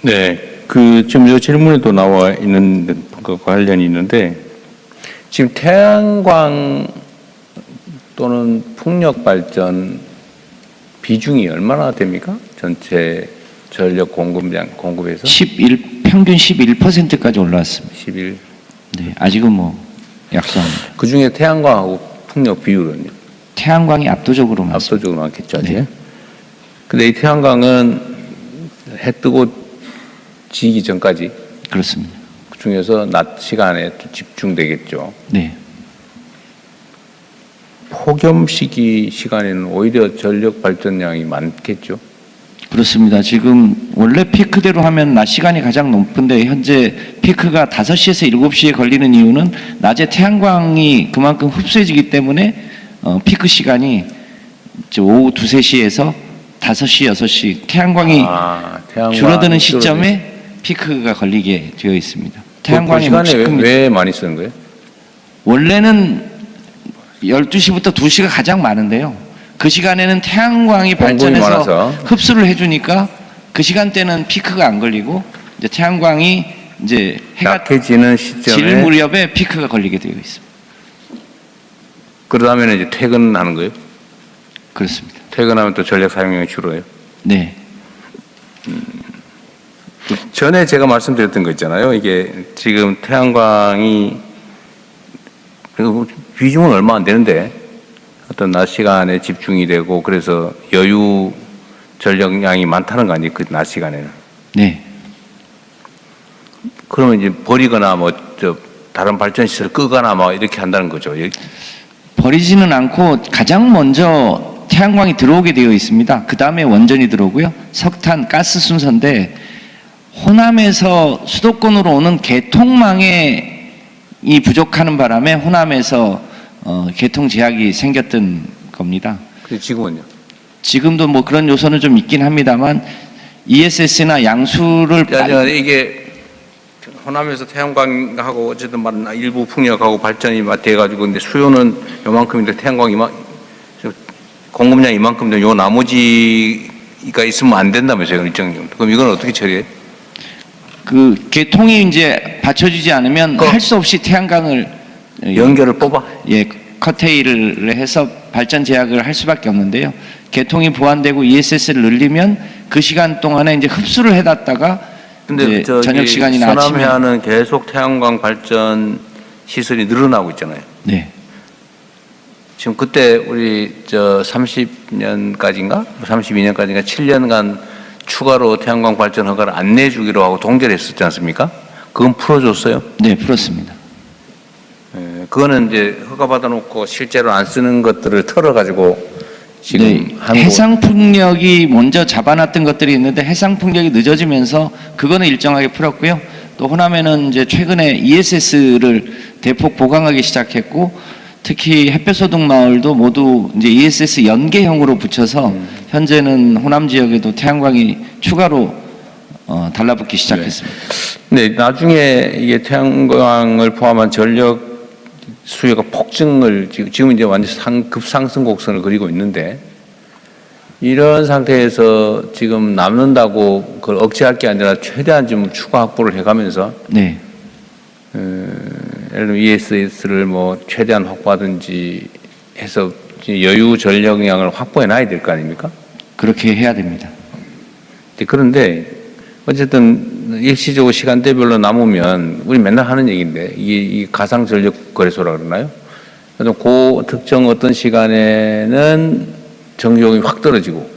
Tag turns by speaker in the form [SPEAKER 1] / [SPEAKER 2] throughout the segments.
[SPEAKER 1] 네, 지금 이 질문에도 나와 있는 것과 관련이 있는데, 지금 태양광 또는 풍력 발전 비중이 얼마나 됩니까? 전체 전력 공급에서?
[SPEAKER 2] 평균 11%까지 올라왔습니다.
[SPEAKER 1] 11.
[SPEAKER 2] 네, 아직은 뭐 약소합니다.
[SPEAKER 1] 그 중에 태양광하고 풍력 비율은요?
[SPEAKER 2] 태양광이 압도적으로 많습니다.
[SPEAKER 1] 압도적으로 많겠죠, 아직.
[SPEAKER 2] 네.
[SPEAKER 1] 근데 이 태양광은 해 뜨고 지기 전까지
[SPEAKER 2] 그렇습니다.
[SPEAKER 1] 그 중에서 낮 시간에 또 집중되겠죠.
[SPEAKER 2] 네.
[SPEAKER 1] 폭염 시간에는 오히려 전력 발전량이 많겠죠.
[SPEAKER 2] 그렇습니다. 지금 원래 피크대로 하면 낮 시간이 가장 높은데 현재 피크가 5시에서 7시에 걸리는 이유는 낮에 태양광이 그만큼 흡수해지기 때문에 피크 시간이 오후 2, 3시에서 5시, 6시 태양광이 줄어드는 시점에 피크가 걸리게 되어 있습니다. 태양광이
[SPEAKER 1] 그 시간에 왜 많이 쓰는 거예요?
[SPEAKER 2] 원래는 12시부터 2시가 가장 많은데요. 그 시간에는 태양광이 발전해서 흡수를 해주니까 그 시간대는 피크가 안 걸리고 이제 태양광이 이제 해가
[SPEAKER 1] 약해지는 시점에
[SPEAKER 2] 질 무렵에 피크가 걸리게 되어 있습니다.
[SPEAKER 1] 그러다면 이제 퇴근하는 거예요?
[SPEAKER 2] 그렇습니다.
[SPEAKER 1] 퇴근하면 또 전력 사용량이 줄어요?
[SPEAKER 2] 네.
[SPEAKER 1] 전에 제가 말씀드렸던 거 있잖아요. 이게 지금 태양광이 비중은 얼마 안 되는데 어떤 낮 시간에 집중이 되고 그래서 여유 전력량이 많다는 거 아니에요? 그 낮 시간에는.
[SPEAKER 2] 네.
[SPEAKER 1] 그러면 이제 버리거나 다른 발전 시설 끄거나 이렇게 한다는 거죠.
[SPEAKER 2] 버리지는 않고 가장 먼저 태양광이 들어오게 되어 있습니다. 그 다음에 원전이 들어오고요. 석탄, 가스 순서인데 호남에서 수도권으로 오는 개통망이 부족하는 바람에 호남에서 개통 제약이 생겼던 겁니다.
[SPEAKER 1] 근데 지금은요?
[SPEAKER 2] 지금도 뭐 그런 요소는 좀 있긴 합니다만 ESS나 양수를
[SPEAKER 1] 이게 호남에서 태양광하고 어쨌든 일부 풍력하고 발전이 돼가지고 근데 수요는 요만큼인데 태양광 공급량 이만큼 되면 요 나머지가 있으면 안 된다면서요, 일정 정도. 그럼 이건 어떻게 처리해?
[SPEAKER 2] 그 개통이 이제 받쳐주지 않으면 할 수 없이 태양광을
[SPEAKER 1] 연결을 뽑아?
[SPEAKER 2] 예, 커테일을 해서 발전 제약을 할 수밖에 없는데요. 개통이 보완되고 ESS를 늘리면 그 시간 동안에 이제 흡수를 해놨다가
[SPEAKER 1] 근데
[SPEAKER 2] 저녁 시간이나 아침에
[SPEAKER 1] 서남해안은 계속 태양광 발전 시설이 늘어나고 있잖아요.
[SPEAKER 2] 네.
[SPEAKER 1] 지금 그때 우리 30년까지인가 32년까지인가 7년간 추가로 태양광 발전 허가를 안 내주기로 하고 동결 했었지 않습니까? 그건 풀어줬어요?
[SPEAKER 2] 네, 풀었습니다.
[SPEAKER 1] 예, 그거는 이제 허가 받아놓고 실제로 안 쓰는 것들을 털어가지고 지금
[SPEAKER 2] 네, 해상풍력이 먼저 잡아놨던 것들이 있는데 해상풍력이 늦어지면서 그거는 일정하게 풀었고요. 또 호남에는 이제 최근에 ESS를 대폭 보강하기 시작했고 특히 햇볕소득 마을도 모두 이제 ESS 연계형으로 붙여서 현재는 호남 지역에도 태양광이 추가로 달라붙기 시작했습니다.
[SPEAKER 1] 네, 나중에 이게 태양광을 포함한 전력 수요가 폭증을 지금 이제 완전 급상승 곡선을 그리고 있는데 이런 상태에서 지금 남는다고 그걸 억제할 게 아니라 최대한 좀 추가 확보를 해가면서
[SPEAKER 2] 네.
[SPEAKER 1] 예를 들면 ESS를 최대한 확보하든지 해서 여유 전력량을 확보해 놔야 될 거 아닙니까?
[SPEAKER 2] 그렇게 해야 됩니다.
[SPEAKER 1] 그런데 어쨌든 일시적으로 시간대별로 남으면 우리 맨날 하는 얘기인데 이 가상 전력 거래소라 그러나요? 그래서 그 특정 어떤 시간에는 전기요금이 확 떨어지고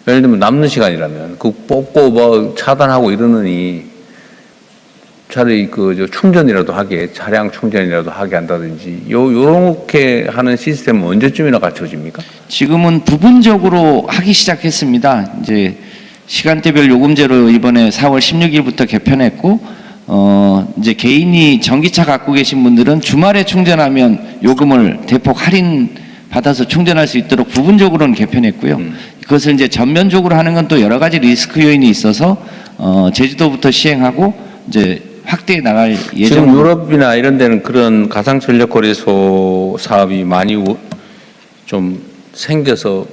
[SPEAKER 1] 예를 들면 남는 시간이라면 그 뽑고 차단하고 이러느니 차라리 충전이라도 하게 차량 충전이라도 하게 한다든지 요렇게 하는 시스템은 언제쯤이나 갖춰집니까?
[SPEAKER 2] 지금은 부분적으로 하기 시작했습니다. 이제 시간대별 요금제로 이번에 4월 16일부터 개편했고 이제 개인이 전기차 갖고 계신 분들은 주말에 충전하면 요금을 대폭 할인 받아서 충전할 수 있도록 부분적으로는 개편했고요. 그것을 이제 전면적으로 하는 건 또 여러 가지 리스크 요인이 있어서 제주도부터 시행하고 이제 확대해 나갈 예정입니다.
[SPEAKER 1] 지금 유럽이나 이런 데는 그런 가상 전력 거래소 사업이 많이 좀 생겨서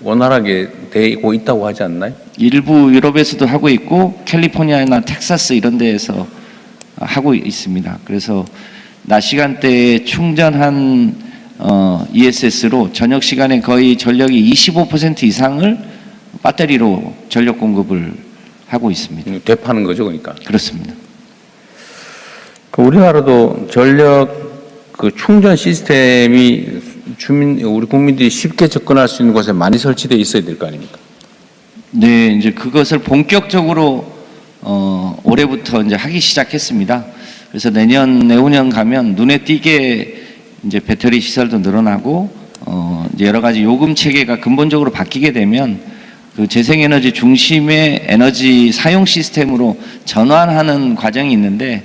[SPEAKER 1] 원활하게 되고 있다고 하지 않나요?
[SPEAKER 2] 일부 유럽에서도 하고 있고 캘리포니아나 텍사스 이런 데에서 하고 있습니다. 그래서 낮 시간대에 충전한 ESS로 저녁 시간에 거의 전력이 25% 이상을 배터리로 전력 공급을 하고 있습니다.
[SPEAKER 1] 되파는 거죠, 그러니까.
[SPEAKER 2] 그렇습니다.
[SPEAKER 1] 그 우리나라도 전력 그 충전 시스템이 우리 국민들이 쉽게 접근할 수 있는 곳에 많이 설치되어 있어야 될 거 아닙니까?
[SPEAKER 2] 네, 이제 그것을 본격적으로 올해부터 이제 하기 시작했습니다. 그래서 내후년 가면 눈에 띄게 이제 배터리 시설도 늘어나고 이제 여러 가지 요금 체계가 근본적으로 바뀌게 되면 그 재생에너지 중심의 에너지 사용 시스템으로 전환하는 과정이 있는데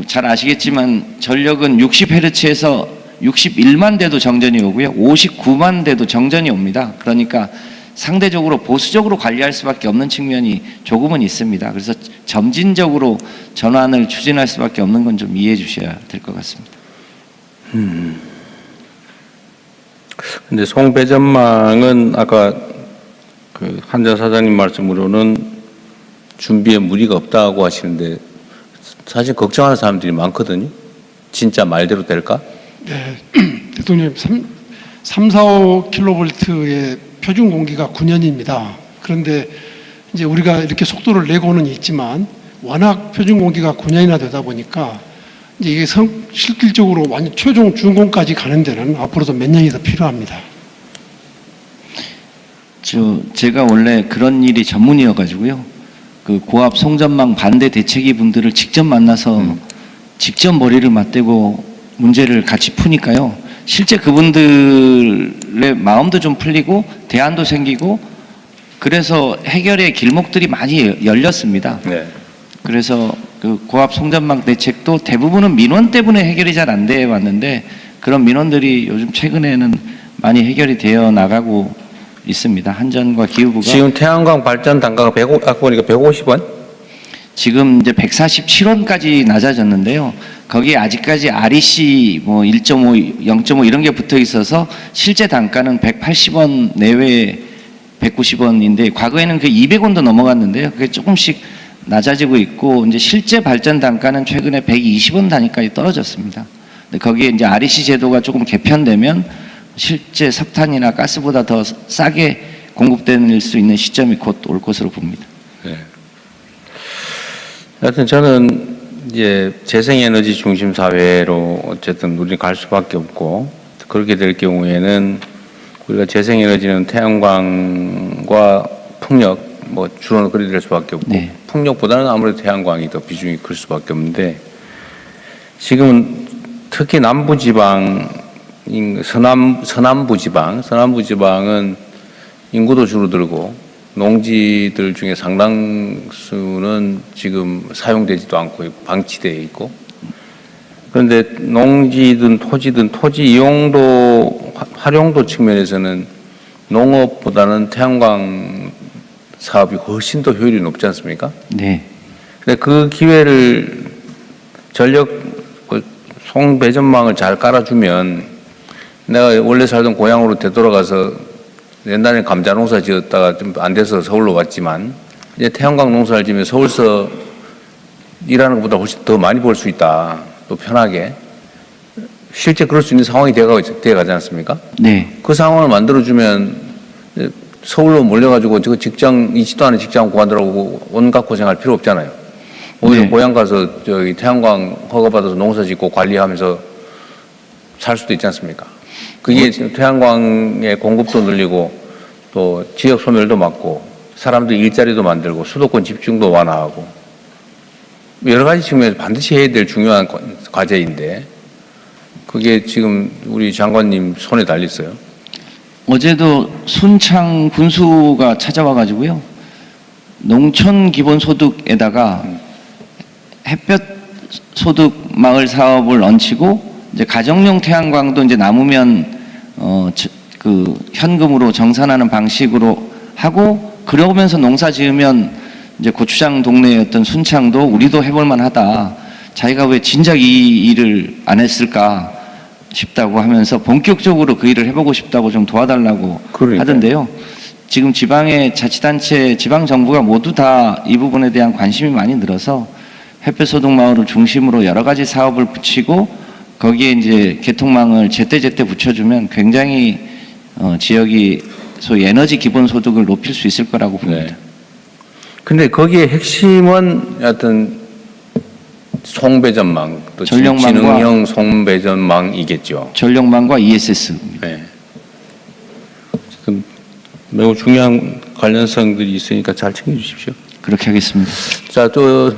[SPEAKER 2] 잘 아시겠지만 전력은 60Hz에서 61만 대도 정전이 오고요. 59만 대도 정전이 옵니다. 그러니까 상대적으로 보수적으로 관리할 수밖에 없는 측면이 조금은 있습니다. 그래서 점진적으로 전환을 추진할 수밖에 없는 건 좀 이해해 주셔야 될 것 같습니다.
[SPEAKER 1] 근데 송배전망은 아까 그 한전 사장님 말씀으로는 준비에 무리가 없다고 하시는데 사실 걱정하는 사람들이 많거든요. 진짜 말대로 될까?
[SPEAKER 3] 네, 대통령님 345kV의 표준 공기가 9년입니다. 그런데 이제 우리가 이렇게 속도를 내고는 있지만 워낙 표준 공기가 9년이나 되다 보니까 이제 이게 실질적으로 완전 최종 준공까지 가는 데는 앞으로도 몇 년이 더 필요합니다.
[SPEAKER 2] 제가 원래 그런 일이 전문이어가지고요. 그 고압 송전망 반대 대책위 분들을 직접 만나서 직접 머리를 맞대고 문제를 같이 푸니까요. 실제 그분들의 마음도 좀 풀리고 대안도 생기고 그래서 해결의 길목들이 많이 열렸습니다.
[SPEAKER 1] 네.
[SPEAKER 2] 그래서 그 고압 송전망 대책도 대부분은 민원 때문에 해결이 잘 안 돼 왔는데 그런 민원들이 요즘 최근에는 많이 해결이 되어 나가고 있습니다. 한전과 기후부가
[SPEAKER 1] 지금 태양광 발전 단가가 아까 보니까 150원?
[SPEAKER 2] 지금 이제 147원까지 낮아졌는데요. 거기에 아직까지 REC 뭐 1.5, 0.5 이런 게 붙어 있어서 실제 단가는 180원 내외 190원인데 과거에는 그 200원도 넘어갔는데요. 그게 조금씩 낮아지고 있고 이제 실제 발전 단가는 최근에 120원 단위까지 떨어졌습니다. 근데 거기에 이제 REC 제도가 조금 개편되면 실제 석탄이나 가스보다 더 싸게 공급될 수 있는 시점이 곧 올 것으로 봅니다.
[SPEAKER 1] 네. 하여튼 저는 이제 재생에너지 중심 사회로 어쨌든 우리 갈 수밖에 없고 그렇게 될 경우에는 우리가 재생에너지는 태양광과 풍력 뭐 주로 그리 될 수밖에 없고
[SPEAKER 2] 네.
[SPEAKER 1] 풍력보다는 아무래도 태양광이 더 비중이 클 수밖에 없는데 지금은 특히 남부지방 서남부지방은 인구도 줄어들고 농지들 중에 상당수는 지금 사용되지도 않고 방치되어 있고 그런데 농지든 토지든 토지 이용도 활용도 측면에서는 농업보다는 태양광 사업이 훨씬 더 효율이 높지 않습니까?
[SPEAKER 2] 네.
[SPEAKER 1] 근데 그 기회를 전력 송배전망을 잘 깔아주면 내가 원래 살던 고향으로 되돌아가서 옛날에 감자 농사 지었다가 좀 안 돼서 서울로 왔지만 이제 태양광 농사를 지으면 서울서 일하는 것보다 훨씬 더 많이 벌 수 있다. 또 편하게. 실제 그럴 수 있는 상황이 되어가지 않습니까?
[SPEAKER 2] 네.
[SPEAKER 1] 그 상황을 만들어주면 서울로 몰려가지고 저 직장, 있지도 않은 직장 구하느라고 온갖 고생할 필요 없잖아요. 오히려
[SPEAKER 2] 네.
[SPEAKER 1] 고향 가서 저기 태양광 허가받아서 농사 짓고 관리하면서 살 수도 있지 않습니까? 그게 태양광의 공급도 늘리고 또 지역 소멸도 막고 사람들 일자리도 만들고 수도권 집중도 완화하고 여러 가지 측면에서 반드시 해야 될 중요한 과제인데 그게 지금 우리 장관님 손에 달렸어요.
[SPEAKER 2] 어제도 순창 군수가 찾아와 가지고요. 농촌 기본소득에다가 햇볕 소득 마을 사업을 얹히고 이제 가정용 태양광도 이제 남으면 그 현금으로 정산하는 방식으로 하고 그러면서 농사 지으면 이제 고추장 동네였던 순창도 우리도 해볼 만하다. 자기가 왜 진작 이 일을 안 했을까? 싶다고 하면서 본격적으로 그 일을 해보고 싶다고 좀 도와달라고
[SPEAKER 1] 그러니까요.
[SPEAKER 2] 하던데요. 지금 지방의 자치단체, 지방 정부가 모두 다 이 부분에 대한 관심이 많이 늘어서 햇볕소득마을을 중심으로 여러 가지 사업을 붙이고 거기에 이제 개통망을 제때제때 붙여주면 굉장히 지역이 소위 에너지 기본소득을 높일 수 있을 거라고 봅니다.
[SPEAKER 1] 네. 근데 거기에 핵심은 하여튼 송배전망, 또
[SPEAKER 2] 전력망과-
[SPEAKER 1] 지능형 송배전망이겠죠.
[SPEAKER 2] 전력망과 ESS.
[SPEAKER 1] 네. 지금 매우 중요한 관련성들이 있으니까 잘 챙겨주십시오.
[SPEAKER 2] 그렇게 하겠습니다.
[SPEAKER 1] 자, 또